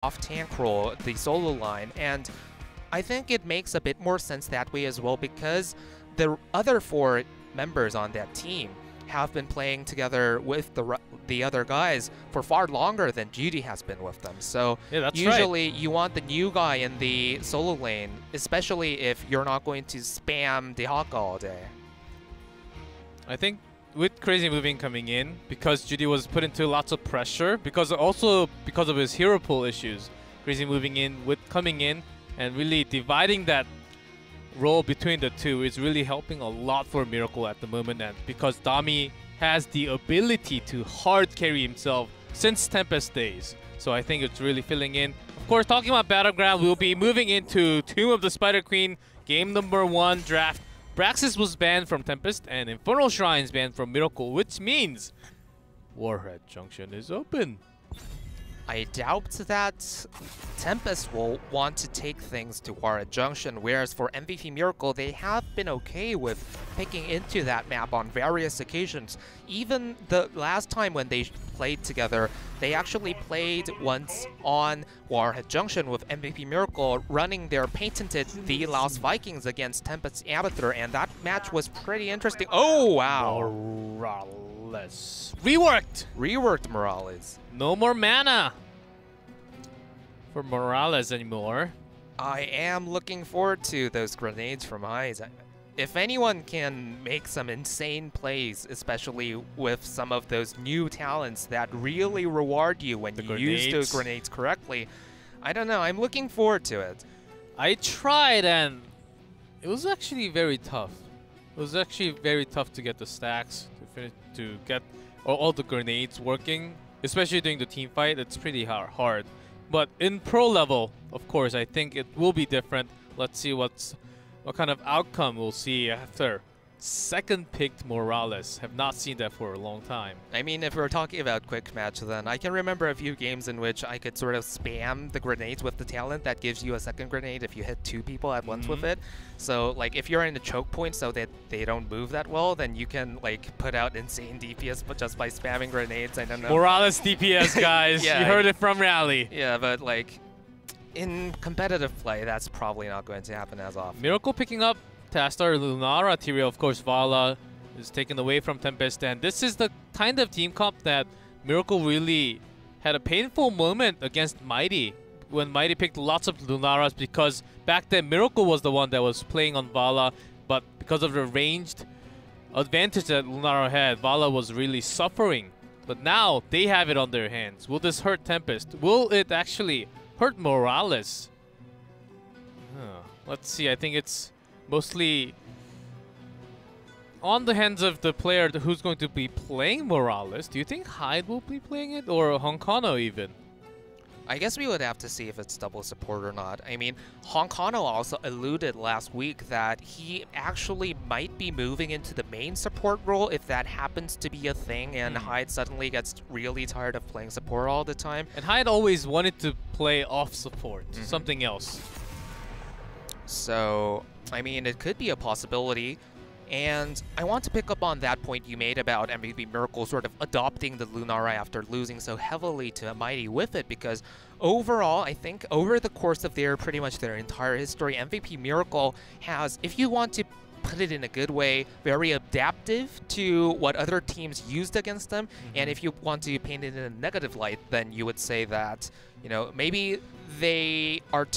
off tank role, the solo line, and I think it makes a bit more sense that way as well because the other 4 members on that team have been playing together with the other guys for far longer than Judy has been with them. So yeah, that's usually right. you want the new guy in the solo lane, especially if you're not going to spam the Haka all day. I think with Crazy Moving coming in, because Judy was put into lots of pressure, because of his hero pool issues, Crazy Moving in coming in and really dividing that role between the two is really helping a lot for Miracle at the moment, and because Dami has the ability to hard carry himself since Tempest days. So I think it's really filling in. Of course, talking about Battleground, we'll be moving into Tomb of the Spider Queen, game number 1 draft. Braxis was banned from Tempest and Infernal Shrines banned from Miracle, which means Warhead Junction is open. I doubt that Tempest will want to take things to Warhead Junction, whereas for MVP Miracle, they have been okay with picking into that map on various occasions. Even the last time when they played together, they actually played once on Warhead Junction with MVP Miracle running their patented The Lost Vikings against Tempest Abathur, and that match was pretty interesting. Oh, wow. Morales. Reworked! Reworked Morales. No more mana for Morales anymore. I am looking forward to those grenades from Eyes. If anyone can make some insane plays, especially with some of those new talents that really reward you when you use those grenades correctly, I don't know, I'm looking forward to it. I tried and it was actually very tough. It was actually very tough to get the stacks, to get all the grenades working, especially during the team fight. It's pretty hard. But in pro level, of course, I think it will be different. Let's see what kind of outcome we'll see after second picked Morales. Have not seen that for a long time. I mean, if we're talking about quick match, then I can remember a few games in which I could sort of spam the grenades with the talent that gives you a second grenade if you hit 2 people at once with it. So, like, if you're in a choke point so that they don't move that well, then you can, like, put out insane DPS but just by spamming grenades. I don't know. Morales DPS, guys. Yeah, you heard it from Rally. Yeah, but, like, in competitive play, that's probably not going to happen as often. Miracle picking up Tastar, Lunara, Tyrael, of course, Vala is taken away from Tempest, and this is the kind of team comp that Miracle really had a painful moment against Mighty when Mighty picked lots of Lunaras, because back then Miracle was the one that was playing on Vala, but because of the ranged advantage that Lunara had, Vala was really suffering. But now they have it on their hands. Will this hurt Tempest? Will it actually hurt Morales? Let's see. I think it's mostly on the hands of the player who's going to be playing Morales. Do you think Hyde will be playing it, or Honkano even? I guess we would have to see if it's double support or not. I mean, Honkano also alluded last week that he actually might be moving into the main support role if that happens to be a thing, and Hyde suddenly gets really tired of playing support all the time. And Hyde always wanted to play off support, something else. So, I mean, it could be a possibility. And I want to pick up on that point you made about MVP Miracle sort of adopting the Lunara after losing so heavily to Mighty with it, because overall, I think over the course of pretty much their entire history, MVP Miracle has, if you want to put it in a good way, very adaptive to what other teams used against them. And if you want to paint it in a negative light, then you would say that, you know, maybe they are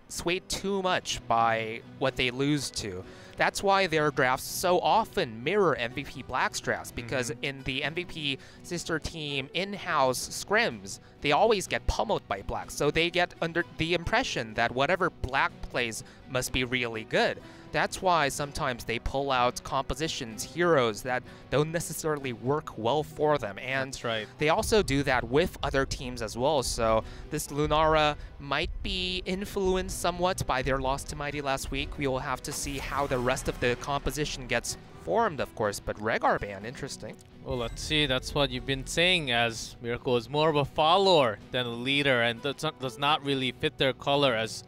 swayed too much by what they lose to. That's why their drafts so often mirror MVP Black's drafts, because in the MVP sister team in-house scrims, they always get pummeled by Black. So they get under the impression that whatever Black plays must be really good. That's why sometimes they pull out compositions, heroes that don't necessarily work well for them. And that's right. They also do that with other teams as well. So this Lunara might be influenced somewhat by their loss to Mighty last week. We will have to see how the rest of the composition gets formed, of course. But Rehgar ban, interesting. Well, let's see. That's what you've been saying, as Miracle is more of a follower than a leader, and does not really fit their color. As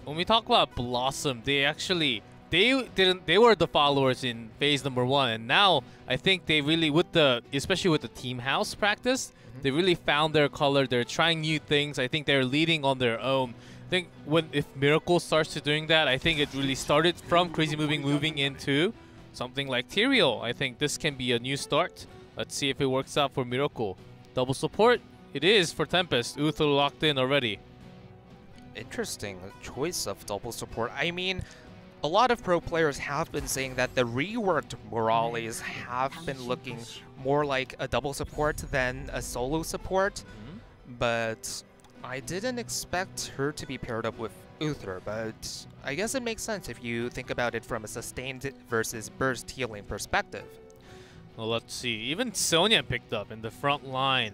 when we talk about Blossom, they actually they were the followers in phase number 1, and now I think they really, especially with the team house practice, they really found their color. They're trying new things. I think they're leading on their own. I think if Miracle starts to doing that, I think it really started from Crazy moving into something like Tyrael. I think this can be a new start. Let's see if it works out for Miracle. Double support, it is for Tempest. Uther locked in already. Interesting choice of double support. I mean, a lot of pro players have been saying that the reworked Morales have been looking more like a double support than a solo support, but I didn't expect her to be paired up with Uther, but I guess it makes sense if you think about it from a sustained versus burst healing perspective. Well, let's see. Even Sonya picked up in the front line.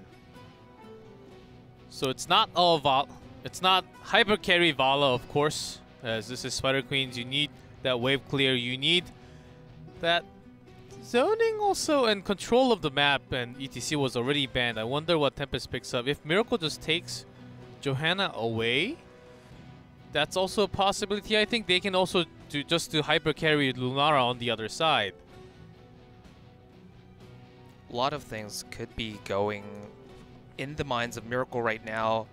So it's not all it's not hyper carry Vala, of course, as this is Spider Queens. You need that wave clear. You need that zoning also, and control of the map, and ETC was already banned. I wonder what Tempest picks up. If Miracle just takes Johanna away, that's also a possibility. I think they can also do hyper carry Lunara on the other side. A lot of things could be going in the minds of Miracle right now.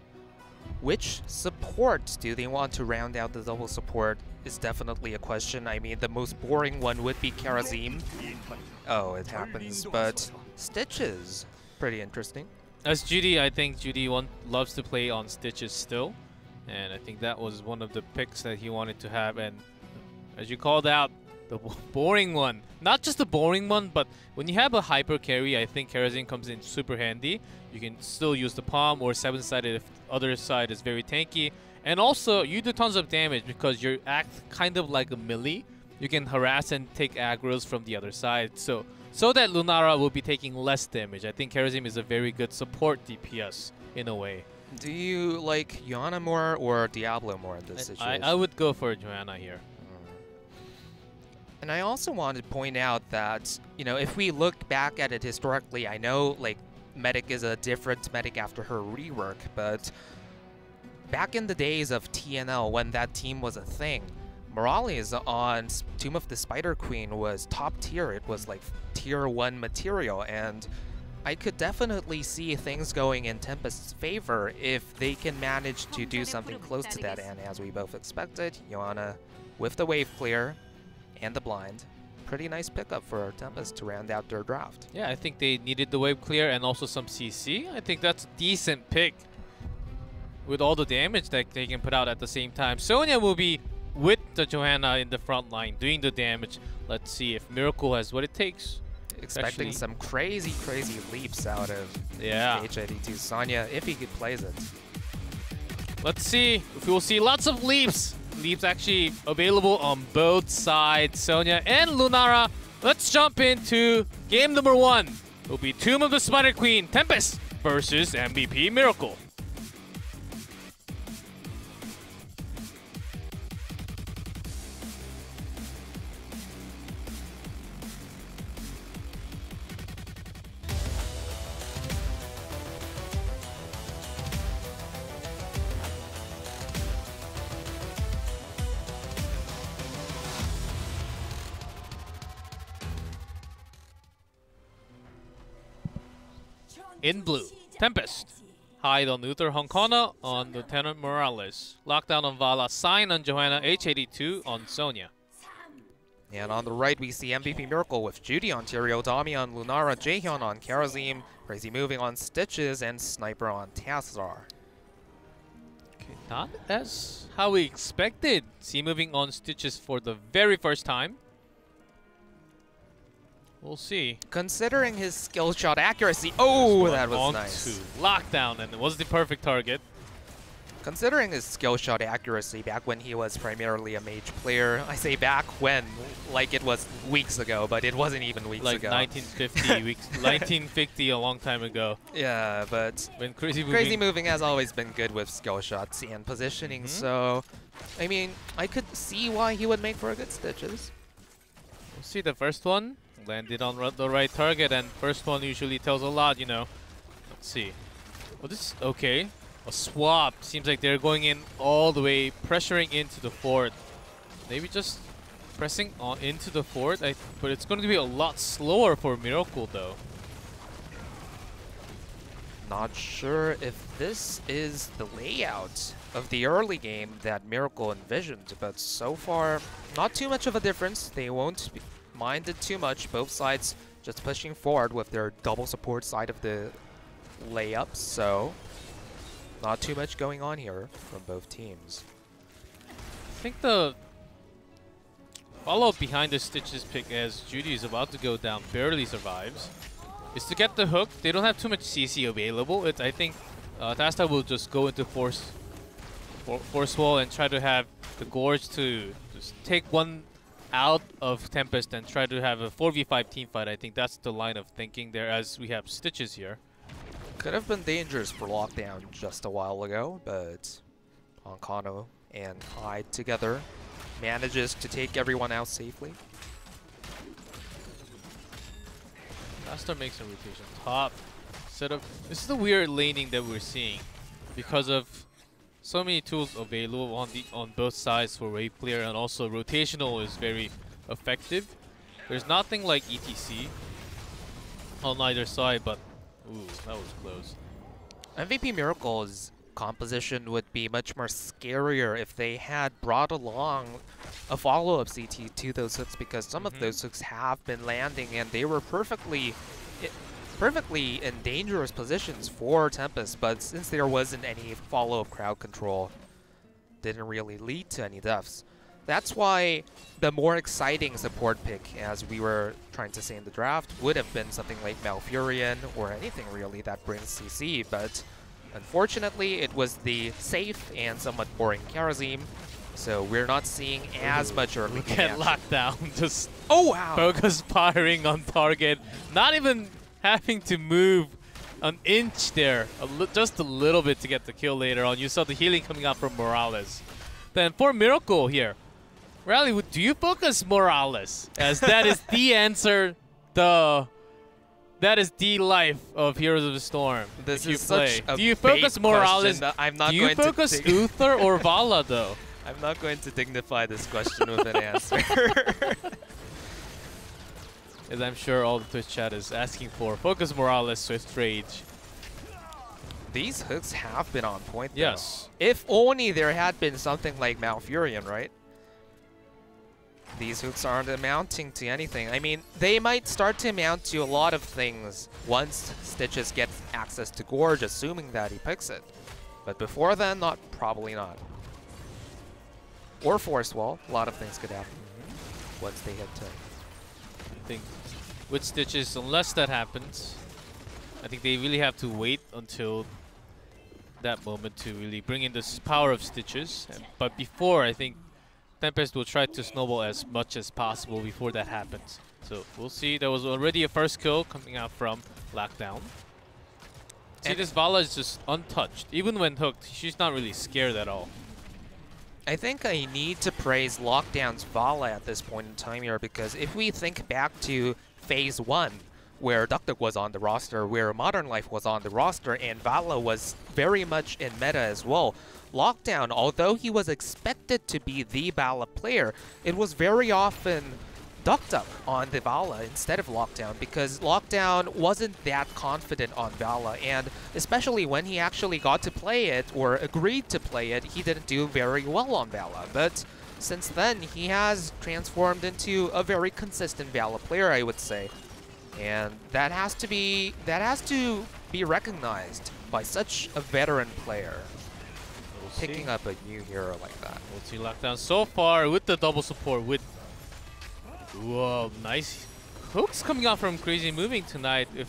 Which support do they want to round out the double support is definitely a question. I mean, the most boring one would be Karazim. Oh, it happens, but Stitches, pretty interesting. As Judy, I think Judy loves to play on Stitches still, and I think that was one of the picks that he wanted to have. And as you called out, the boring one. Not just the boring one, but when you have a hyper carry, I think Karazim comes in super handy. You can still use the palm or 7-sided if the other side is very tanky. And also, you do tons of damage because you act kind of like a melee. You can harass and take aggros from the other side. So that Lunara will be taking less damage. I think Karazim is a very good support DPS in a way. Do you like Johanna more or Diablo more in this situation? I would go for Johanna here. And I also want to point out that, you know, if we look back at it historically, I know, like, Medic is a different Medic after her rework, but back in the days of TNL, when that team was a thing, Morales on Tomb of the Spider Queen was top tier. It was like tier 1 material, and I could definitely see things going in Tempest's favor if they can manage to do something close to that. And as we both expected, Johanna with the wave clear and the blind. Pretty nice pickup for Tempest to round out their draft. Yeah, I think they needed the wave clear and also some CC. I think that's a decent pick with all the damage that they can put out at the same time. Sonya will be with the Johanna in the front line doing the damage. Let's see if Miracle has what it takes. Expecting some crazy leaps out of H82 Sonya if he plays it. Let's see if we will see lots of leaps. Leaps actually available on both sides, Sonya and Lunara. Let's jump into game number 1. It will be Tomb of the Spider Queen, Tempest versus MVP Miracle. In blue, Tempest. Hide on Uther Honkona on Lieutenant Morales. Lockdown on Vala. Sign on Johanna. H82 on Sonya. And on the right, we see MVP Miracle with Judy on Tyrael, Dami on Lunara, Jaehyun on Karazim, Crazy Moving on Stitches, and Sniper on Tazar. Okay, not as how we expected. See moving on Stitches for the very first time. We'll see. Considering his skill shot accuracy, oh, that was nice. Lockdown, and it was the perfect target. Considering his skill shot accuracy back when he was primarily a mage player, I say back when, like it was weeks ago, but it wasn't even weeks ago. Like 1950, a long time ago. Yeah, but when Crazy Moving has always been good with skill shots and positioning, so, I mean, I could see why he would make for a good Stitches. We'll see the first one. Landed on the right target, and first one usually tells a lot, you know. Let's see. Well, this is okay. A swap. Seems like they're going in all the way, pressuring into the fort. Maybe just pressing on into the fort, but it's going to be a lot slower for Miracle though. Not sure if this is the layout of the early game that Miracle envisioned, but so far, not too much of a difference. They won't mind it too much. Both sides just pushing forward with their double support side of the layups, so not too much going on here from both teams. I think the follow-up behind the Stitches pick as Judy is about to go down, barely survives, is to get the hook. They don't have too much CC available. I think Tasta will just go into force wall and try to have the Gorge to just take one out of Tempest and try to have a 4v5 team fight. I think that's the line of thinking there as we have Stitches here. Could have been dangerous for Lockdown just a while ago, but Ancano and Hyde together manages to take everyone out safely. Tasta makes a rotation top setup. This is the weird laning that we're seeing because of so many tools available on both sides for wave clear, and also rotational is very effective. There's nothing like ETC on either side, but ooh, that was close. MVP Miracle's composition would be much more scarier if they had brought along a follow-up CT to those hooks, because some of those hooks have been landing and they were perfectly in dangerous positions for Tempest, but since there wasn't any follow-up crowd control, didn't really lead to any deaths. That's why the more exciting support pick, as we were trying to say in the draft, would have been something like Malfurion or anything really that brings CC, but unfortunately it was the safe and somewhat boring Karazim, so we're not seeing as much early Look at Lockdown, just focus firing on target, not even having to move an inch there, just a little bit to get the kill later on. You saw the healing coming out from Morales. Then for Miracle here, Rally, do you focus Morales? As that is the answer, that is the life of Heroes of the Storm. This is such a do you focus Morales? I'm not do you focus Uther or Vala though? I'm not going to dignify this question with an answer. As I'm sure all the Twitch chat is asking for. Focus Morales, Swift Rage. These hooks have been on point though. Yes. If only there had been something like Malfurion, right? These hooks aren't amounting to anything. I mean, they might start to amount to a lot of things once Stitches gets access to Gorge, assuming that he picks it. But before then, probably not. Or Force Wall. A lot of things could happen once they hit 10. I think with Stitches, unless that happens, I think they really have to wait until that moment to really bring in this power of Stitches. But before, I think Tempest will try to snowball as much as possible before that happens. So we'll see. There was already a first kill coming out from Lockdown. See, this Vala is just untouched. Even when hooked, she's not really scared at all. I think I need to praise Lockdown's Vala at this point in time here, because if we think back to Phase 1, where Duk was on the roster, where Modern Life was on the roster, and Vala was very much in meta as well, Lockdown, although he was expected to be the Vala player, it was very often Duk on the Vala instead of Lockdown, because Lockdown wasn't that confident on Vala, and especially when he actually got to play it or agreed to play it, he didn't do very well on Vala. But since then, he has transformed into a very consistent Vala player, I would say, and that has to be recognized by such a veteran player. Picking up a new hero like that. We'll see Lockdown so far with the double support with whoa, nice hooks coming out from Crazy Moving tonight. If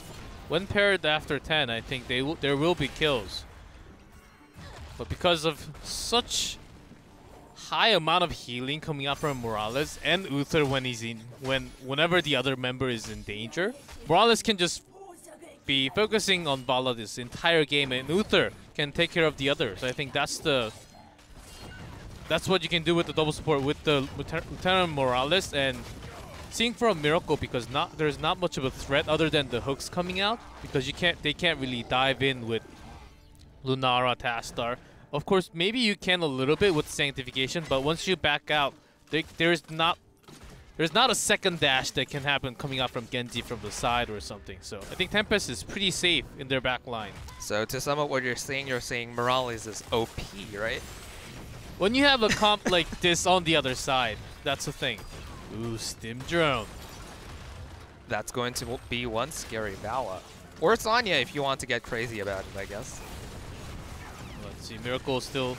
when paired after 10, I think there will be kills. But because of such high amount of healing coming out from Morales and Uther whenever the other member is in danger, Morales can just be focusing on Vala this entire game, and Uther can take care of the others. I think that's what you can do with the double support with the Lieutenant Morales, and seeing from Miracle, because there's not much of a threat other than the hooks coming out, because they can't really dive in with Lunara, Tastar. Of course, maybe you can a little bit with Sanctification, but once you back out, there's not there's not a second dash that can happen coming out from Genji from the side or something. So I think Tempest is pretty safe in their back line. So to sum up what you're saying Morales is OP, right? When you have a comp like this on the other side, that's the thing. Ooh, Stim Drone. That's going to be one scary Vala. Or Sonya if you want to get crazy about it, I guess. Let's see, Miracle is still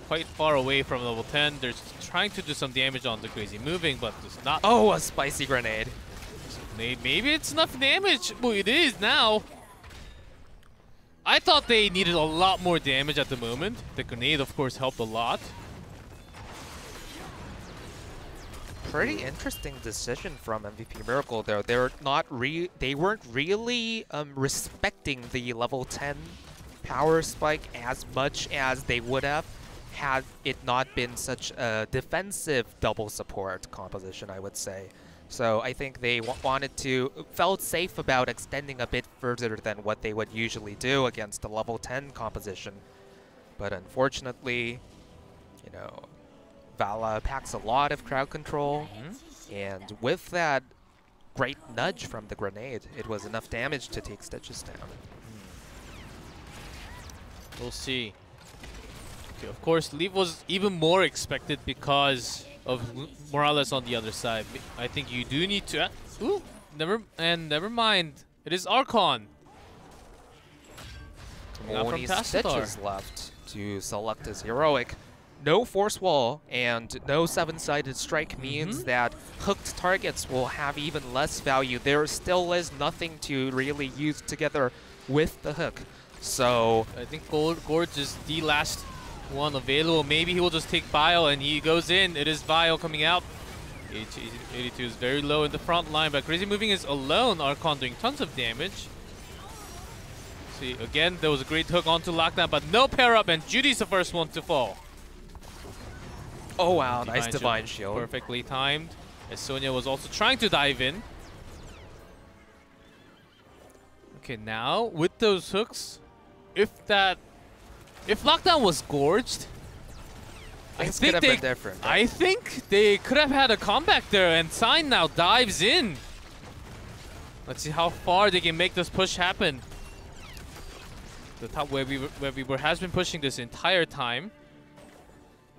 quite far away from level 10. They're trying to do some damage on the crazy moving, but it's not. Oh, a spicy grenade. Maybe it's enough damage. Well, it is now. I thought they needed a lot more damage at the moment. The grenade, of course, helped a lot. Pretty interesting decision from MVP Miracle, though. They weren't really respecting the level 10 power spike as much as they would have had it not been such a defensive double support composition, I would say. So I think they felt safe about extending a bit further than what they would usually do against the level 10 composition. But unfortunately, you know, Vala packs a lot of crowd control, and with that great nudge from the grenade, it was enough damage to take Stitches down. We'll see. Okay, of course, leave was even more expected because of Morales on the other side. I think you do need to. Ooh, never mind. It is Archon. Only Stitches left to select his heroic. No force wall and no seven-sided strike means that hooked targets will have even less value. There still is nothing to really use together with the hook. So I think Gorge is the last one available. Maybe he will just take Vile and he goes in. It is Vile coming out. 82 is very low in the front line, but Crazy Moving is alone. Archon doing tons of damage. See, again, there was a great hook onto Lockdown, but no pair up, and Judy's the first one to fall. Oh wow, nice Divine Shield. Perfectly timed, as Sonya was also trying to dive in. Okay, now with those hooks, if Lockdown was gorged, I think they could have had a comeback there, and Sign now dives in. Let's see how far they can make this push happen. The top where we has been pushing this entire time.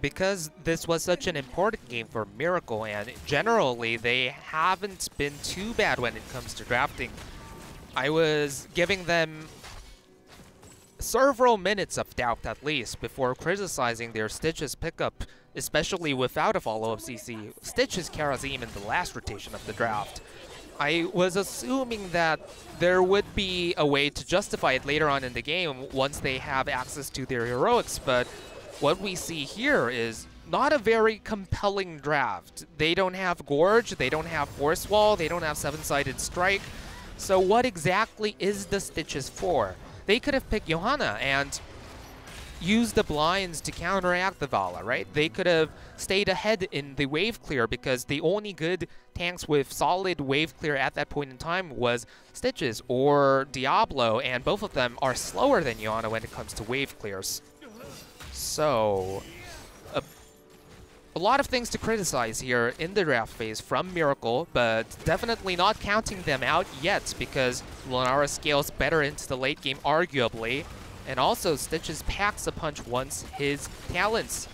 Because this was such an important game for Miracle, and generally they haven't been too bad when it comes to drafting. I was giving them several minutes of doubt at least before criticizing their Stitches pickup, especially without a follow-up CC. Stitches Karazim in the last rotation of the draft. I was assuming that there would be a way to justify it later on in the game once they have access to their heroics, but what we see here is not a very compelling draft. They don't have Gorge, they don't have Force Wall, they don't have seven-sided strike. So what exactly is the Stitches for? They could have picked Johanna and used the blinds to counteract the Vala, right? They could have stayed ahead in the wave clear because the only good tanks with solid wave clear at that point in time was Stitches or Diablo, and both of them are slower than Johanna when it comes to wave clears. So, a lot of things to criticize here in the draft phase from Miracle, but definitely not counting them out yet because Lunara scales better into the late game, arguably. And also, Stitches packs a punch once his talents,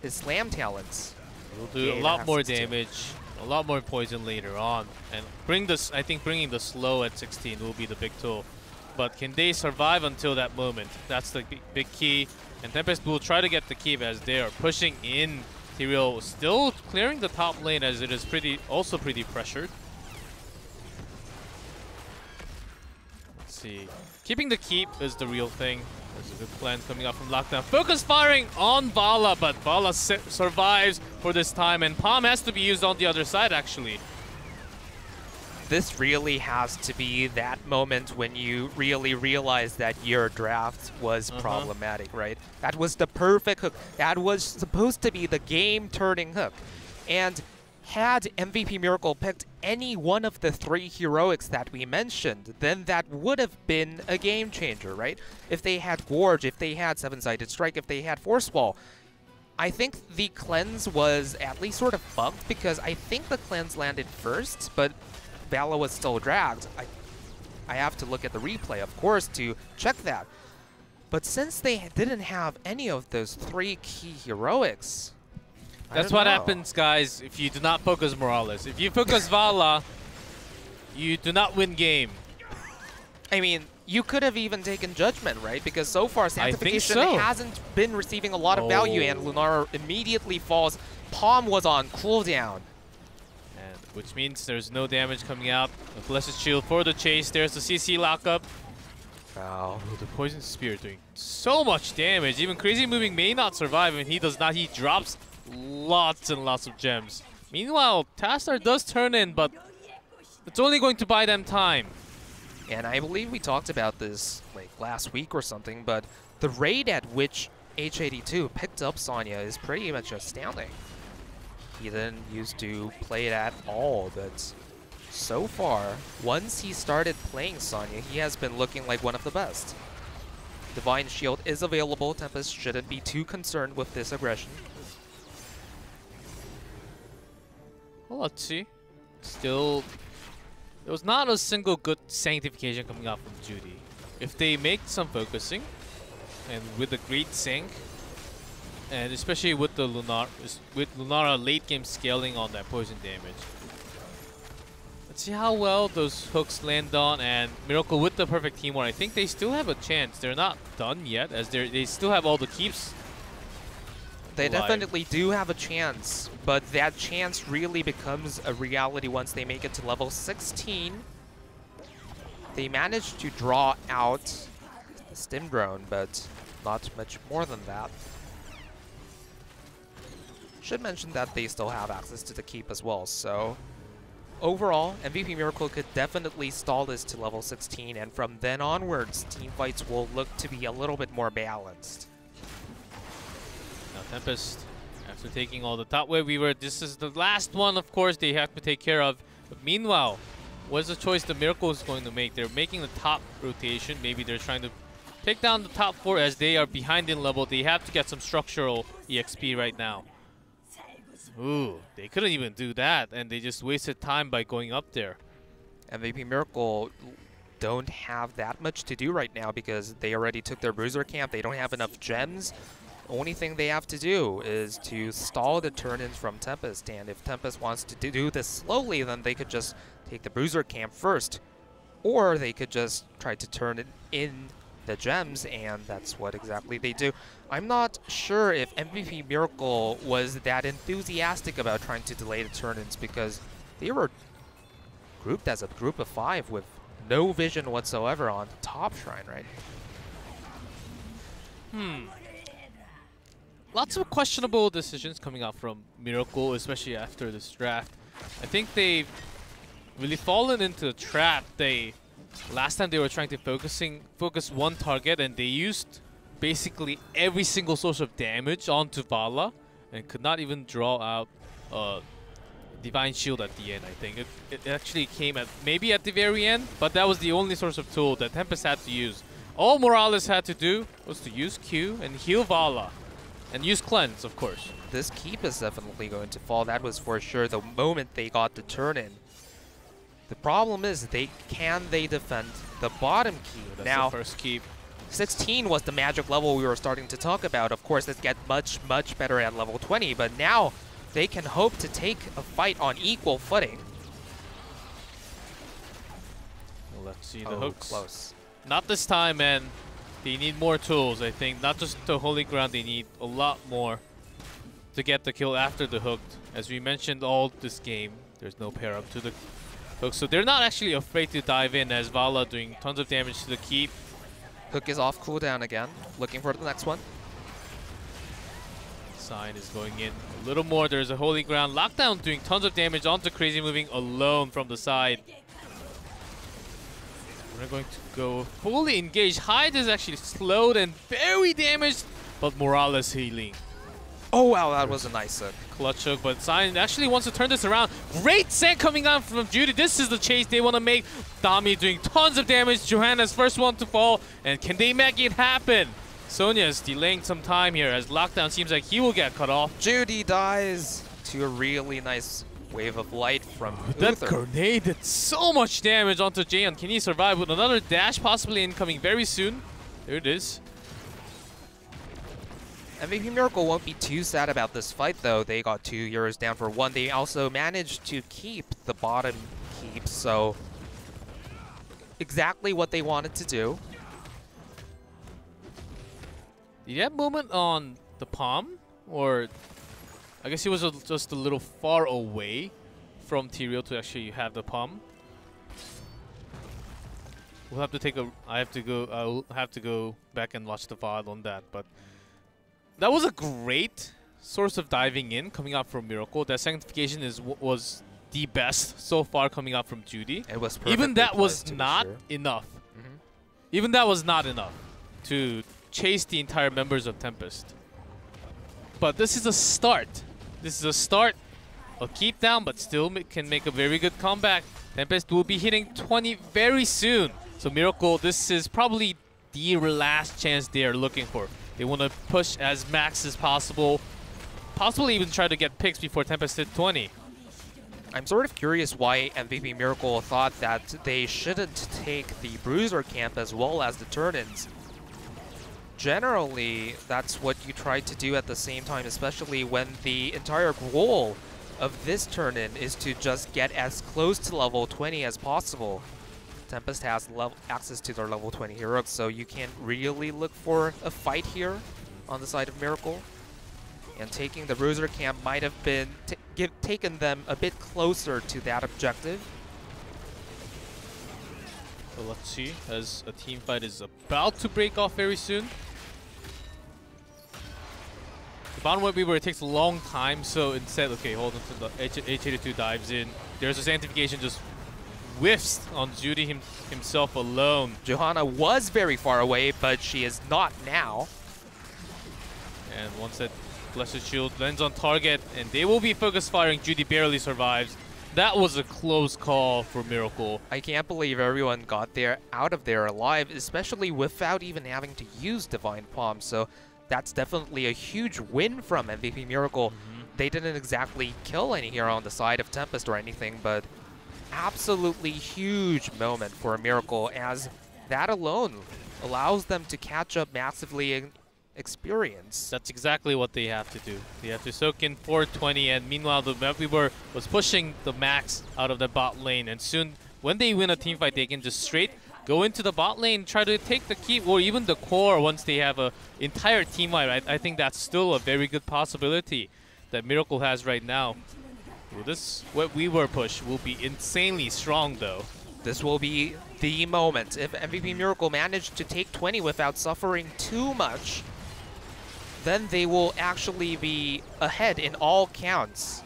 his slam talents. Will do a lot more damage, a lot more poison later on. And I think bringing the slow at 16 will be the big tool. But can they survive until that moment? That's the big key. And Tempest will try to get the keep as they are pushing in. Tyrael still clearing the top lane as it is also pretty pressured. Let's see. Keeping the keep is the real thing. There's a good plan coming up from Lockdown. Focus firing on Vala, but Vala survives for this time, and Palm has to be used on the other side, actually. This really has to be that moment when you really realize that your draft was problematic, right? That was the perfect hook. That was supposed to be the game-turning hook. And had MVP Miracle picked any one of the three heroics that we mentioned, then that would have been a game changer, right? If they had Gorge, if they had seven-sided strike, if they had Force Wall, I think the cleanse was at least sort of bugged because I think the cleanse landed first, but Vala was still dragged. I have to look at the replay, of course, to check that. But since they didn't have any of those 3 key heroics, that's what happens, guys, if you do not focus Morales. If you focus Vala, you do not win game. I mean, you could have even taken Judgment, right? Because so far, Sanctification hasn't been receiving a lot of value, and Lunara immediately falls. Palm was on cooldown. And which means there's no damage coming out. A Blessed Shield for the chase. There's the CC lockup. Wow. Oh, the Poison Spear doing so much damage. Even Crazy Moving may not survive, and he does not. He drops lots and lots of gems. Meanwhile, Tastar does turn in, but it's only going to buy them time. And I believe we talked about this like last week or something, but the rate at which H82 picked up Sonya is pretty much astounding. He didn't used to play it at all, but so far, once he started playing Sonya, he has been looking like one of the best. Divine Shield is available. Tempest shouldn't be too concerned with this aggression. Well, let's see. Still, there was not a single good Sanctification coming out from Judy. If they make some focusing, and with a great sync, and especially with the Lunara late game scaling on that poison damage. Let's see how well those hooks land on, and Miracle with the perfect teamwork. I think they still have a chance. They're not done yet, as they still have all the keeps. They definitely do have a chance, but that chance really becomes a reality once they make it to level 16. They managed to draw out the Stim Drone, but not much more than that. Should mention that they still have access to the keep as well, so overall, MVP Miracle could definitely stall this to level 16, and from then onwards, teamfights will look to be a little bit more balanced. Now Tempest, after taking all the top wave weaver, this is the last one, of course, they have to take care of. But meanwhile, what's the choice the Miracle is going to make? They're making the top rotation. Maybe they're trying to take down the top 4 as they are behind in level. They have to get some structural EXP right now. Ooh, they couldn't even do that, and they just wasted time by going up there. MVP Miracle don't have that much to do right now because they already took their bruiser camp. They don't have enough gems. Only thing they have to do is to stall the turn-ins from Tempest, and if Tempest wants to do this slowly, then they could just take the bruiser camp first, or they could just try to turn it in the gems, and that's what exactly they do. I'm not sure if MVP Miracle was that enthusiastic about trying to delay the turn-ins because they were grouped as a group of 5 with no vision whatsoever on the top shrine, right? Lots of questionable decisions coming out from Miracle, especially after this draft. I think they've really fallen into the trap. Last time they were trying to focus one target, and they used basically every single source of damage onto Vala and could not even draw out Divine Shield at the end, I think. It actually came maybe at the very end, but that was the only source of tool that Tempest had to use. All Morales had to do was to use Q and heal Vala. And use Cleanse, of course. This keep is definitely going to fall. That was for sure the moment they got the turn-in. The problem is, can they defend the bottom keep? That's now, the first keep. 16 was the magic level we were starting to talk about. Of course, it gets much, much better at level 20, but now they can hope to take a fight on equal footing. Well, let's see the hooks. Close. Not this time, man. They need more tools, I think. Not just the Holy Ground, they need a lot more to get the kill after the hooked. As we mentioned all this game, there's no pair up to the hook. So they're not actually afraid to dive in, as Vala doing tons of damage to the keep. Hook is off cooldown again. Looking for the next one. Sign is going in a little more. There's a Holy Ground. Lockdown doing tons of damage onto Crazy Moving alone from the side. We're going to go fully engaged. Hyde is actually slowed and very damaged, but Morales healing. Oh wow, that was a nice hook. Clutch hook, but Sign actually wants to turn this around. Great sand coming out from Judy. This is the chase they want to make. Dami doing tons of damage. Johanna's first one to fall, and can they make it happen? Sonya is delaying some time here as Lockdown seems like he will get cut off. Judy dies to a really nice wave of light from That Uther. grenade did so much damage onto Jaehyun. Can he survive with another dash possibly incoming very soon? There it is. MVP Miracle won't be too sad about this fight, though. They got 2 heroes down for 1. They also managed to keep the bottom keep, so exactly what they wanted to do. Did he have movement on the palm? Or I guess he was just a little far away from Tyrael to actually have the palm. We'll have to take a... I'll have to go back and watch the VOD on that, but that was a great source of diving in coming out from Miracle. That sanctification was the best so far coming out from Judy. It was perfectly Even that was placed, not enough. Even that was not enough to chase the entire members of Tempest. But this is a start. This is a start. A keep down, but still can make a very good comeback. Tempest will be hitting 20 very soon. So Miracle, this is probably the last chance they are looking for. They want to push as max as possible. Possibly even try to get picks before Tempest hit 20. I'm sort of curious why MVP Miracle thought that they shouldn't take the Bruiser camp as well as the turn-ins. Generally, that's what you try to do at the same time, especially when the entire goal of this turn-in is to just get as close to level 20 as possible. Tempest has access to their level 20 heroes, so you can't really look for a fight here on the side of Miracle. And taking the Bruiser camp might have been taken them a bit closer to that objective. So let's see, as a team fight is about to break off very soon. The bottom web weaver, it takes a long time, so instead, okay, hold on to the H82 dives in. There's a sanctification just whiffs on Judy himself alone. Johanna was very far away, but she is not now. And once that Blessed Shield lands on target, and they will be focus firing, Judy barely survives. That was a close call for Miracle. I can't believe everyone got out of there alive, especially without even having to use Divine Palm. So that's definitely a huge win from MVP Miracle. They didn't exactly kill any hero on the side of Tempest or anything, but absolutely huge moment for a Miracle, as that alone allows them to catch up massively in experience. That's exactly what they have to do. They have to soak in 420, and meanwhile the Weaver was pushing the max out of the bot lane, and soon when they win a team fight they can just straight go into the bot lane, try to take the keep or even the core once they have a entire team wipe. I think that's still a very good possibility that Miracle has right now. Well, this Weaver push will be insanely strong though. This will be the moment. If MVP Miracle managed to take 20 without suffering too much, then they will actually be ahead in all counts.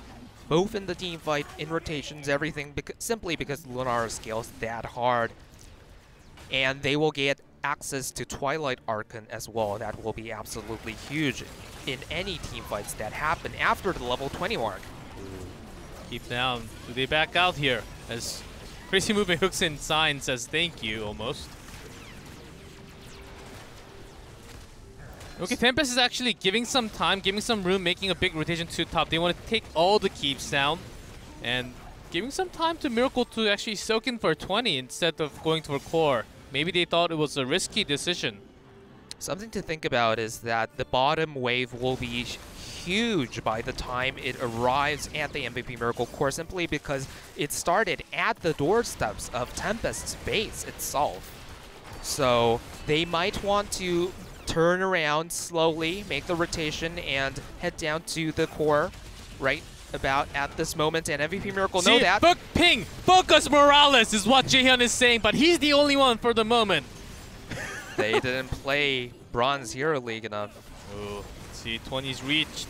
Both in the team fight, in rotations, everything, simply because Lunara scales that hard. And they will get access to Twilight Archon as well. That will be absolutely huge in any team fights that happen after the level 20 mark. Keep down. Do they back out here? As Crazy Movement hooks in sign, says thank you almost. Okay, Tempest is actually giving some time, giving some room, making a big rotation to top. They want to take all the keeps down and giving some time to Miracle to actually soak in for 20 instead of going for core. Maybe they thought it was a risky decision. Something to think about is that the bottom wave will be huge by the time it arrives at the MVP Miracle core, simply because it started at the doorsteps of Tempest's base itself. So they might want to turn around slowly, make the rotation, and head down to the core right about at this moment, and MVP Miracle know that. Ping! Focus Morales is what Jaehyun is saying, but he's the only one for the moment. They didn't play Bronze Hero League enough. Oh, see, 20's reached.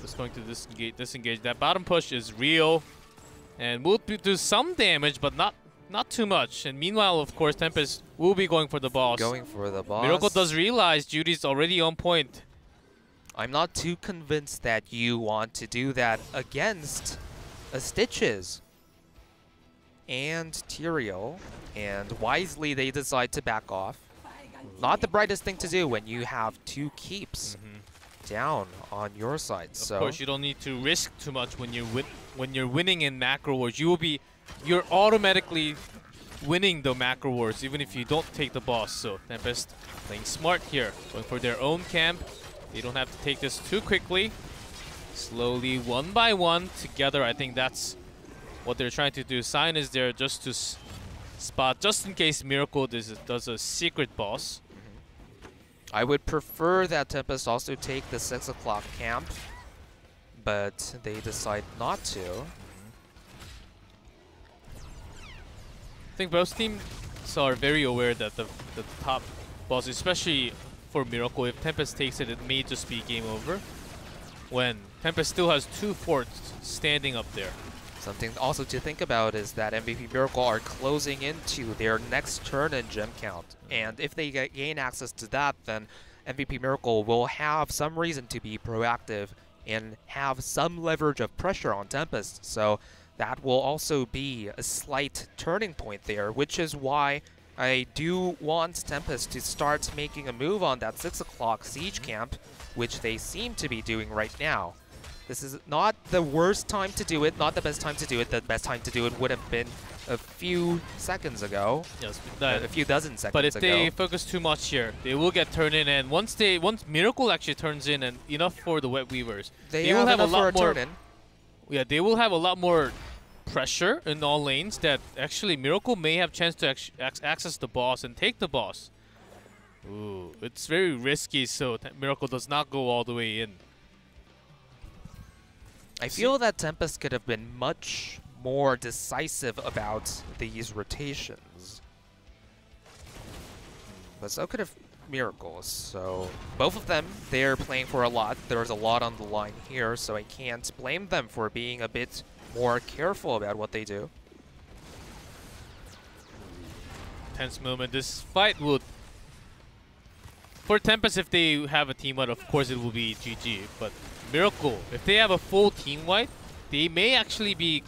Just going to disengage. That bottom push is real, and will do some damage, but not too much. And meanwhile, of course, Tempest will be going for the boss. Going for the boss. Miracle does realize Judy's already on point. I'm not too convinced that you want to do that against a Stitches and Tyrael, and wisely they decide to back off. not the brightest thing to do when you have 2 keeps down on your side. Of course, you don't need to risk too much when you're winning in macro wars. You're automatically winning the macro wars even if you don't take the boss. So Tempest playing smart here, going for their own camp. They don't have to take this too quickly. Slowly, one by one, together. I think that's what they're trying to do. Sign is there just to spot, just in case Miracle does a secret boss. I would prefer that Tempest also take the 6 o'clock camp, but they decide not to. I think both teams are very aware that the top boss, especially for Miracle, if Tempest takes it, it may just be game over. When Tempest still has 2 forts standing up there. Something also to think about is that MVP Miracle are closing into their next turn in gem count. And if they gain access to that, then MVP Miracle will have some reason to be proactive and have some leverage of pressure on Tempest. So that will also be a slight turning point there, which is why I do want Tempest to start making a move on that 6 o'clock siege camp, which they seem to be doing right now. This is not the worst time to do it, not the best time to do it. The best time to do it would have been a few seconds ago. Yes, a few dozen seconds ago. But if they focus too much here, they will get turned in. And once Miracle actually turns in, and enough for the Wet Weavers, they will have a lot more. Yeah, they will have a lot more pressure in all lanes. That actually Miracle may have chance to access the boss and take the boss. Ooh, it's very risky. So Miracle does not go all the way in. I feel that Tempest could have been much more decisive about these rotations. But so could have Miracles. So both of them, they're playing for a lot. There's a lot on the line here, so I can't blame them for being a bit more careful about what they do. Tense moment. This fight would... For Tempest, if they have a team wipe, of course it will be GG. But Miracle, if they have a full team wipe, they may actually be...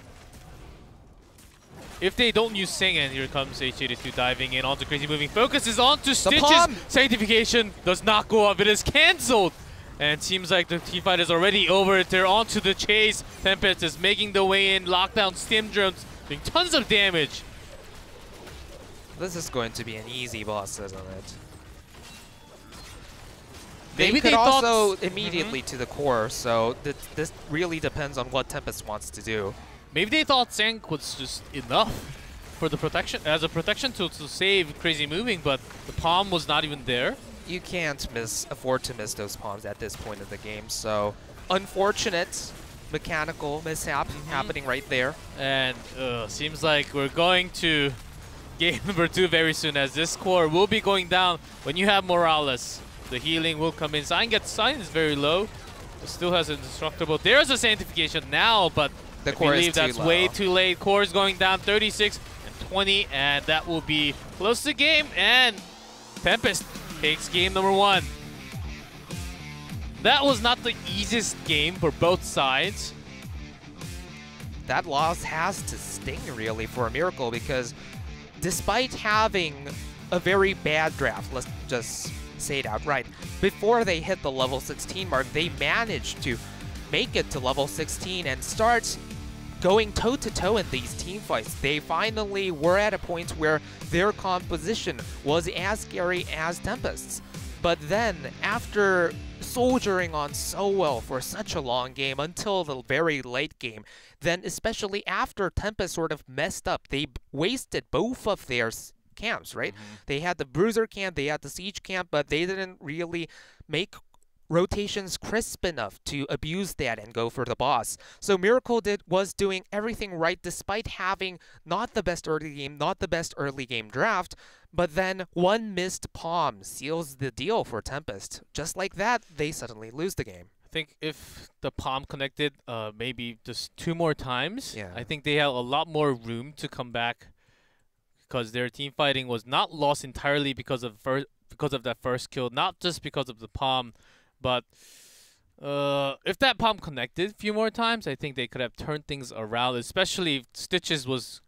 If they don't use Sing, and here comes H82 diving in onto Crazy Moving. Focuses onto Stitches. Sanctification does not go up. It is cancelled. And seems like the team fight is already over. They're onto the chase. Tempest is making the way in. Lockdown Stim drones doing tons of damage. This is going to be an easy boss, isn't it? Maybe they could also immediately to the core, so this really depends on what Tempest wants to do. Maybe they thought Sank was just enough for the protection, as a protection to save Crazy Moving, but the palm was not even there. You can't afford to miss those palms at this point of the game, so unfortunate mechanical mishap happening right there. And seems like we're going to game number 2 very soon, as this core will be going down when you have Morales. The healing will come in. Sign is very low. It still has an indestructible. There's a sanctification now, but the I core believe is that's too low. Way too late. Core is going down 36 and 20, and that will be close to game. And Tempest takes game number 1. That was not the easiest game for both sides. That loss has to sting really for a Miracle, because despite having a very bad draft, let's just say it outright, before they hit the level 16 mark, they managed to make it to level 16 and start going toe-to-toe in these team fights. They finally were at a point where their composition was as scary as Tempest's. But then, after soldiering on so well for such a long game until the very late game, then especially after Tempest sort of messed up, they wasted both of their camps, right? They had the Bruiser camp, they had the Siege camp, but they didn't really make rotations crisp enough to abuse that and go for the boss. So Miracle was doing everything right despite having not the best early game, not the best early game draft, but then one missed palm seals the deal for Tempest. Just like that, they suddenly lose the game. I think if the palm connected maybe just 2 more times, yeah. I think they have a lot more room to come back, because their team fighting was not lost entirely because of that first kill, not just because of the palm, but if that palm connected a few more times, I think they could have turned things around, especially if Stitches was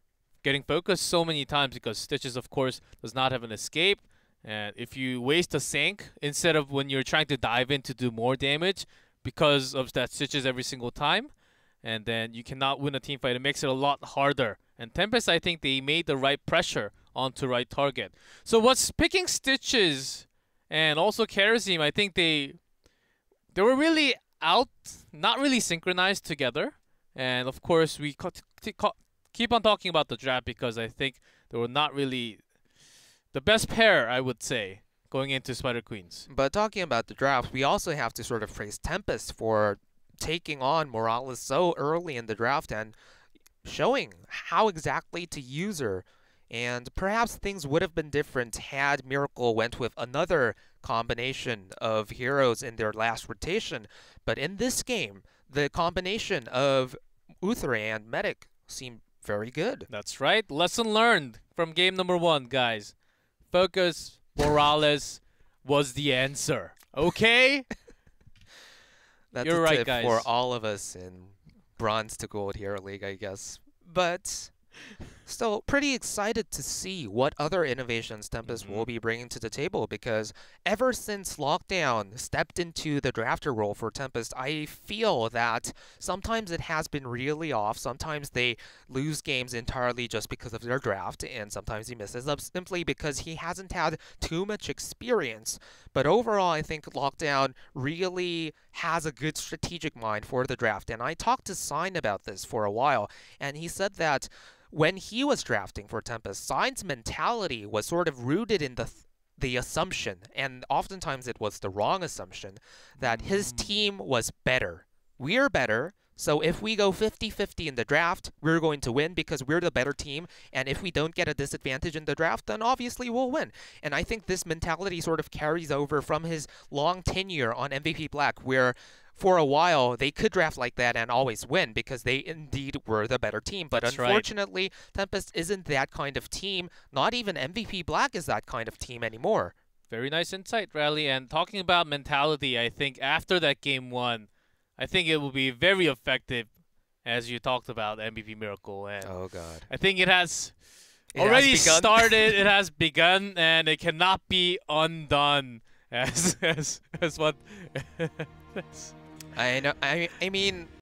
getting focused so many times, because Stitches, of course, does not have an escape, And if you waste a sync instead of when you're trying to dive in to do more damage because of that switches every single time, and then you cannot win a team fight, it makes it a lot harder. And Tempest, I think they made the right pressure onto right target. So what's picking Stitches and also Kerosene, I think they were really out, not really synchronized together. And of course, we keep on talking about the draft because I think they were not really the best pair, I would say, going into Spider Queens. But talking about the draft, we also have to sort of praise Tempest for taking on Morales so early in the draft and showing how exactly to use her. And perhaps things would have been different had Miracle went with another combination of heroes in their last rotation. But in this game, the combination of Uthre and Medic seemed very good. That's right. Lesson learned from game number 1, guys. Focus Morales was the answer. Okay? That's You're a right, tip guys. for all of us in Bronze to Gold Hero League, I guess. But still pretty excited to see what other innovations Tempest will be bringing to the table, because ever since Lockdown stepped into the drafter role for Tempest, I feel that sometimes it has been really off. Sometimes they lose games entirely just because of their draft, and sometimes he messes up simply because he hasn't had too much experience. But overall, I think Lockdown really has a good strategic mind for the draft, and I talked to Sign about this for a while, and he said that when he was drafting for Tempest, Sign's mentality was sort of rooted in the assumption, and oftentimes it was the wrong assumption, that his team was better. We're better, so if we go 50-50 in the draft, we're going to win because we're the better team, and if we don't get a disadvantage in the draft, then obviously we'll win. And I think this mentality sort of carries over from his long tenure on MVP Black, where for a while they could draft like that and always win because they indeed were the better team. But That's unfortunately, Tempest isn't that kind of team. Not even MVP Black is that kind of team anymore. Very nice insight, Riley. And talking about mentality, I think after that game 1, I think it will be very effective, as you talked about MVP Miracle. And oh God, I think it has already started. It has begun, and it cannot be undone. As what? I know. I mean,